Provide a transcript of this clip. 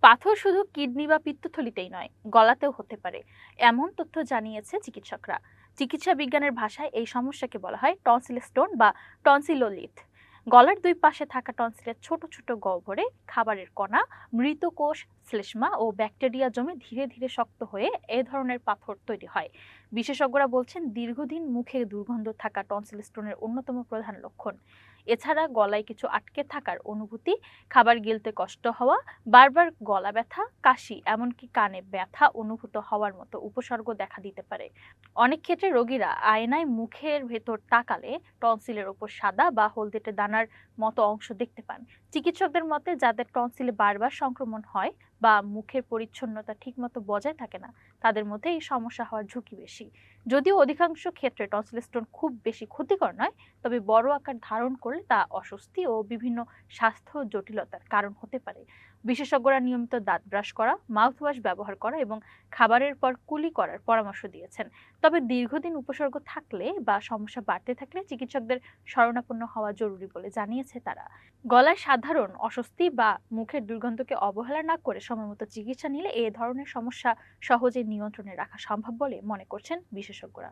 পাথর শুধু কিডনি বা পিত্তথলিতেই নয়, গলাতেও হতে পারে, এমন তথ্য জানিয়েছে চিকিৎসকরা। চিকিৎসা বিজ্ঞানের ভাষায় এই সমস্যাকে বলা হয় টনসিল স্টোন বা টনসিলোলিথ। গলার দুই পাশে থাকা টনসিলের ছোট ছোট গহ্বরে খাবারের কণা, মৃত কোষ, শ্লেষ্মা ও ব্যাকটেরিয়া জমে ধীরে ধীরে শক্ত হয়ে এ ধরনের পাথর তৈরি হয়। বিশেষজ্ঞরা বলছেন, দীর্ঘদিন মুখে দুর্গন্ধ থাকা টনসিল স্টোনের অন্যতম প্রধান লক্ষণ। এছাড়া গলায় কিছু আটকে থাকার অনুভূতি, খাবার গিলতে কষ্ট হওয়া, বারবার গলা ব্যথা, কাশি, এমনকি কানে ব্যথা অনুভূত হওয়ার মতো উপসর্গ দেখা দিতে পারে। অনেক ক্ষেত্রে রোগীরা আয়নায় মুখের ভেতর তাকালে টনসিলের ওপর সাদা বা হলদেটে দানার মতো অংশ দেখতে পান। চিকিৎসকদের মতে, যাদের টনসিলে বারবার সংক্রমণ হয় বা মুখের পরিচ্ছন্নতা ঠিকমতো বজায় থাকে না, তাদের মধ্যে এই সমস্যা হওয়ার ঝুঁকি বেশি। যদিও অধিকাংশ ক্ষেত্রে টনসিল স্টোন খুব বেশি ক্ষতিকর নয়, তবে বড় আকার ধারণ করলে তা অস্বস্তি ও বিভিন্ন স্বাস্থ্য জটিলতার কারণ হতে পারে। বিশেষজ্ঞরা নিয়মিত দাঁত ব্রাশ করা, মাউথওয়াশ ব্যবহার করা এবং খাবারের পর কুলি করার পরামর্শ দিয়েছেন। তবে দীর্ঘদিন উপসর্গ থাকলে বা সমস্যা বাড়তে থাকলে চিকিৎসকদের শরণাপন্ন হওয়া জরুরি বলে জানিয়েছে তারা। গলার সাধারণ অস্বস্তি বা মুখের দুর্গন্ধকে অবহেলা না করে সময়মতো চিকিৎসা নিলে এ ধরনের সমস্যা সহজে নিয়ন্ত্রণে রাখা সম্ভব বলে মনে করছেন বিশেষজ্ঞরা।